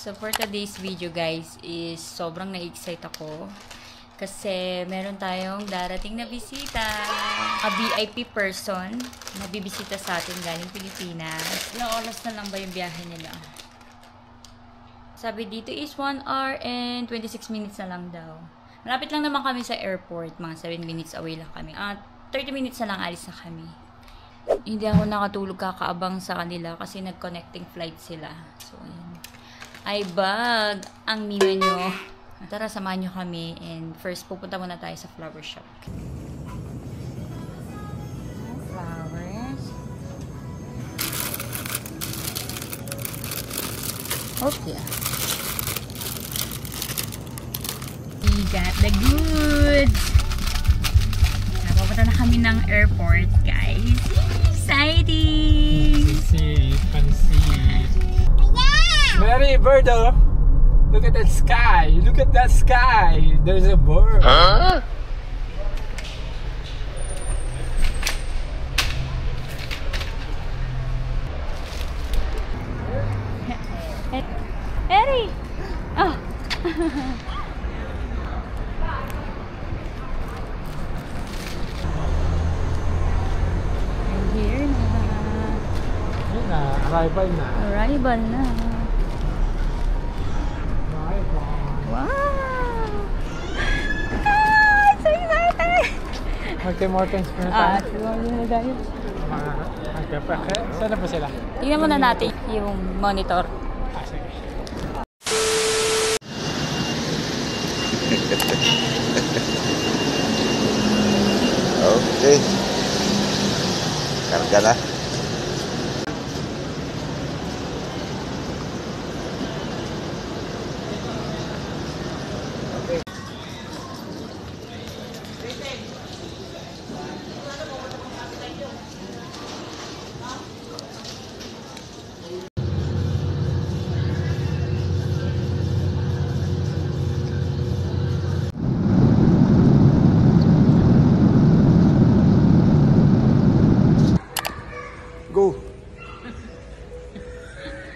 So for today's video guys is sobrang na-excite ako kasi meron tayong darating na bisita. A VIP person na bibisita sa atin galing Pilipinas. Ilang oras na lang ba yung biyahe nila? Sabi dito is 1 hour and 26 minutes na lang daw. Malapit lang naman kami sa airport. Mga 7 minutes away lang kami. 30 minutes na lang alis na kami. Hindi ako nakatulog kakaabang sa kanila kasi nag-connecting flight sila. So, ayan. Ay bag ang mima nyo. Tara, samahan nyo kami. And first, pupunta muna tayo sa flower shop. Flowers. Okay. We got the goods. Napapunta na kami ng airport, guys. Exciting! Fancy. Mary, Birdo, look at that sky. Look at that sky. There's a bird. Huh? Mary! Oh! I'm here na. Yun na, arrival na. Arrival na. Wow! Ah! So excited! Magte-Mortons pa na tayo. Siguro na tayo. Magkapake. Saan na ba sila? Tingnan muna natin yung monitor. Sige. Okay. Karga na. Go.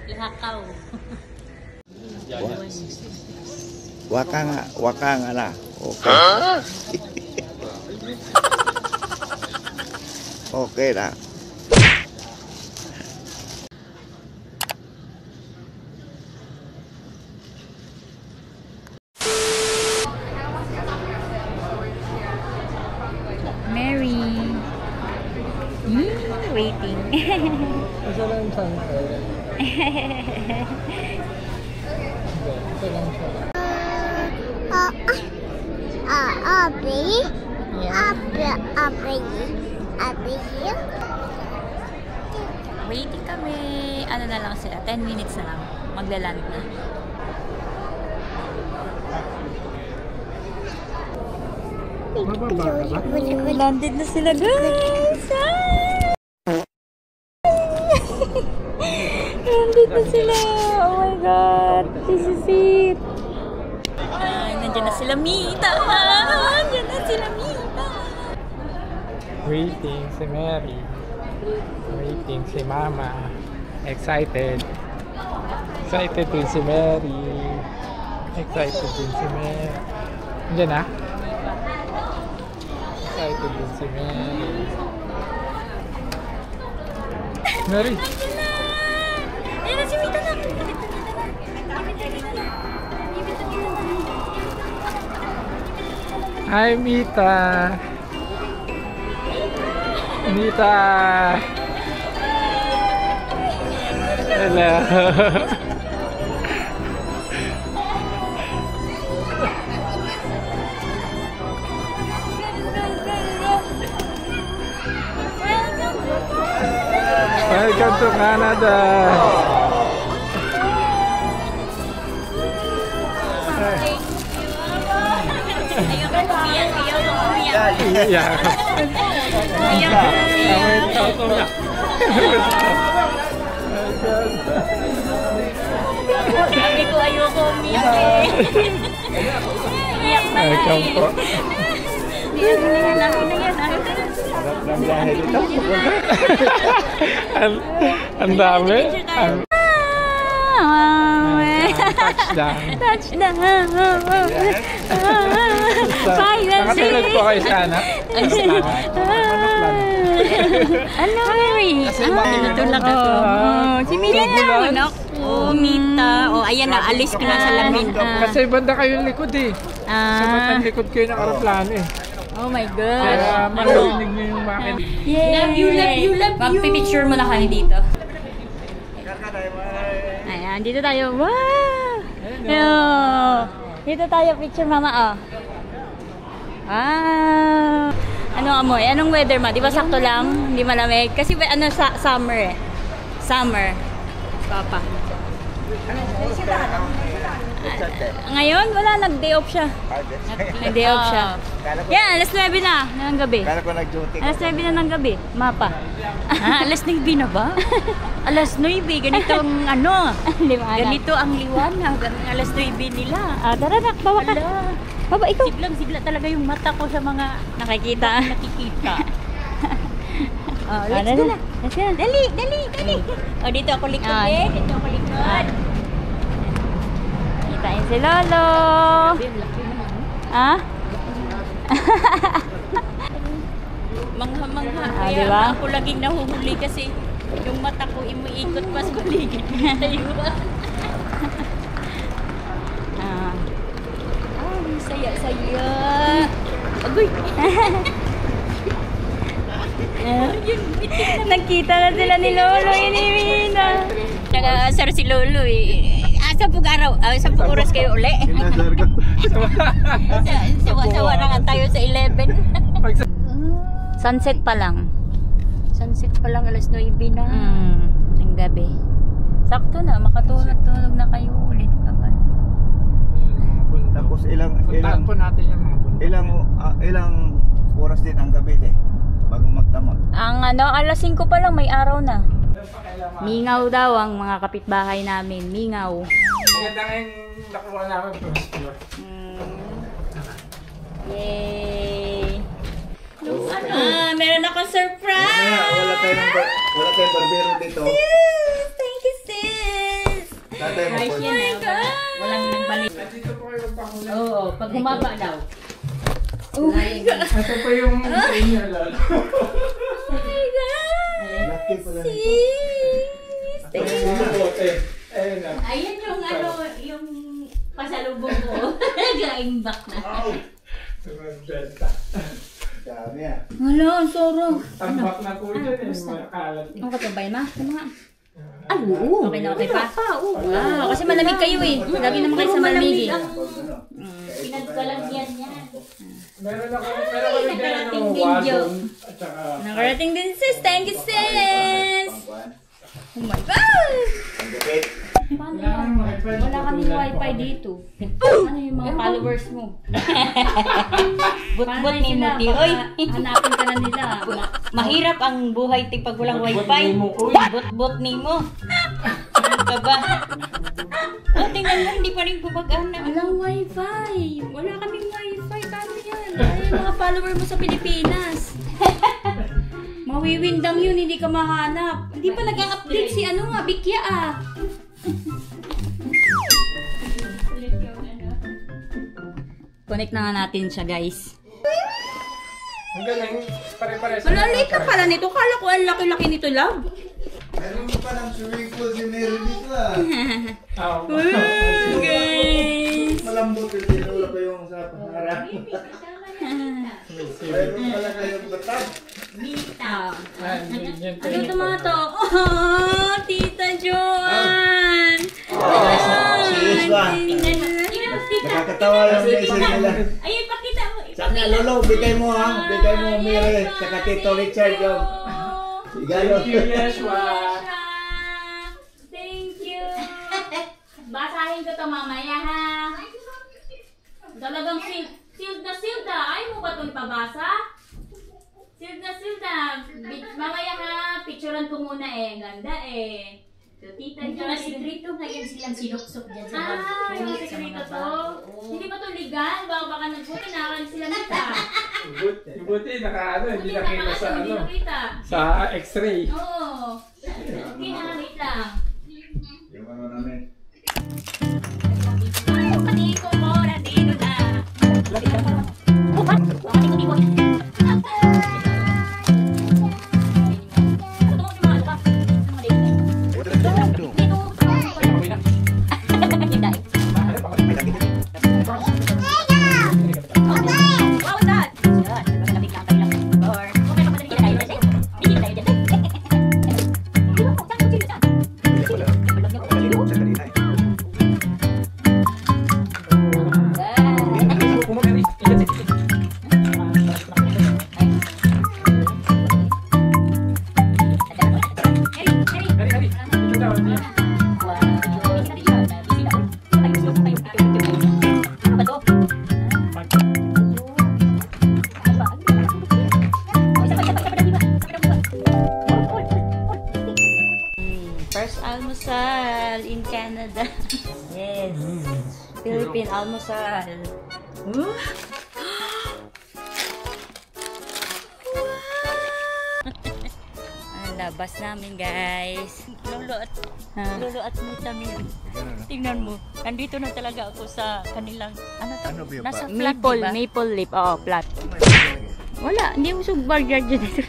Lakaw. Waka nga na. Okay. Huh? Okay na. Mary. Waiting. Isa lang siya. Isa lang siya. Abby? Yeah. Abby here? Waiting kami. Ano na lang sila? 10 minutes na lang. Maglaland na. Landed na sila, guys! Landed na sila! Oh my God! This is it! Ay, nandiyan na sila, Mita! Nandiyan na sila, Mita! Waiting si Mary. Waiting si Mama. Excited. Excited din si Mary. Excited din si Mary. Andiyan na? Excited din si Mary. Mary! Nandiyan na! Ayun na si Mita na! Hi, Mita! Mita! Hello! Welcome to Canada! Iyak. Sabi ko ayoko umiyak eh. Iyak na nga eh. Harap ng biyahe dito. Ang dami. Touchdown. Touchdown! Nakatulog po kayo sa anak? Ano, Mary? Tinutulak ako. Si Mita. Oh, Mita. Oh, ayan na, alis ko na sa lamin. Kasi banda kayo likod eh. Sa matang likod kayo ng aeroplano eh. Oh my God. Kaya marinig nyo yung bakit. Yay! Love you, love you, love you. Magpipicture mo na kami dito. Ayan, dito tayo. Wow! Hello! Dito tayo, picture mama, oh. Wow! Anong amoy? Anong weather ma? Di ba sakto lang? Hindi malamig? Kasi ano, summer eh. Summer. Papa. Ngayon, wala. Nag-day off siya. Nag-day off siya. Yan, alas 9 na ng gabi. Kala ko nag-duty Alas 9 na ng gabi. Mapa. Alas 9 na ba? Alas 9, ganito ang ano. Liwanag. Ganito ang liwanag. Ang alas 9 nila. Tara nak, bawa ka. Baba, ikaw. Siglang-sigla talaga yung mata ko sa mga Nakikita. nakikita. Oh, Let's go na. Let's go na. Dali, dali, dali. O, dito ako likod eh. Dito ako likod. Kitain si Lolo. Ah? Mangha-mangha. Ah, Kaya diba? ako laging nahuhuli kasi yung mata ko imuikot pa sa paligid. Ah. Ay, saya-saya. Agoy. Nagkita na sila ni Lolo, inimina. Nag-aasar si Lolo eh. Asa pong araw? 10 oras kayo uli. Sawa-sawa na nga tayo sa 11. Sunset pa lang. Sunset pa lang, alas 9 na. Ang gabi. Sakto na, makatulog-tulog na kayo ulit. Tapos Puntahan po natin yung mga bundok. ilang oras din ang gabi bago magdamag. Ang ano, alas 5 pa lang, may araw na. Mingaw daw ang mga kapitbahay namin. Mingaw. Maganda nga yung nakuha namin first floor. Yay! Meron akong surprise! Wala tayong barbero dito. Thank you, sis! Tatay mo po. Oh my God! Walang balik. Dito po kayo magpakulat. Oo, pag humaba daw. Oh my God! Ito po yung trainer lalo. Oh my God! Lucky pala nito. Sis! Ayun na. Ayan yung ano, yung pasalubong ko. Gaing back na. Sumagbenta. Dami ah. Wala, ang sorong. Tambak na po yun eh. Makalat. Ang katambay ma? Ano nga? Oo. Okay na okay pa? Wow, kasi malamig kayo eh. Lagi naman kayo sa malamig eh. Pinagkalagyan niya. Meron kami nakarating dyan, video. wagon, at saka Nakarating din sis. Thank you sis! Pangkuhan. Oh my God! Ang gupit. Paano yan? Wala kaming wifi dito. Ano yung mga followers mo? But ni Muti. Oy! Hanapin ka na nila. Mahirap ang buhay pag walang wifi. But ni mo. Ano ka ba? Oh, tingnan mo, hindi pa rin gumagana. Walang wifi. Wala kaming wifi. Paano yan? Ano yung mga follower mo sa Pilipinas? Mawiwindang yun, hindi ka mahanap. Hindi pa nag-update si ano nga, Bikya ah. Connect na nga natin siya guys. ang galing, pare-pares. Malaliit na pala nito. Kala ko ang laki-laki nito, love. Meron pa ng swimming pool si Mary dito ah. Guys. Malambot yung tinula ko yung sa pangarap. Meron pala kayong batag. Ano ito mga to? Oh, Tita Joan! Serious ba? Nakakatawa yung isa nila. Ayun, pakita mo. Sabi nga, Lolo, bigay mo ha. Bigay mo Mary. Saka Tito Richard yung igalo. Thank you, Yeshua. Thank you! Basahin ko to mamaya ha. Talagang sealed na. Ayaw mo ba itong pabasa? Sealed na. Mamaya ha, picturean ko muna eh. Ganda eh. So, Tita Joan. Sikrito ngayon silang sinuksok dyan sa Yung sekreto to. Hindi ba to legal? Baka nagbuti na sila nita. Yung buti, hindi nakita sa Hindi ano. nakita. Sa x-ray. Oo. Okay na, wait lang. Yung ano namin. First almusal in Canada. Yes. Philippine almusal. Woo! Ang labas namin, guys. Lolo at Mutamir. Tingnan mo. Nandito na talaga ako sa kanilang, ano to? Ano ba yun Nasa pa? flat, Maple, diba? maple leaf. Oo, flat. Wala, hindi mo sugbar dyan dito.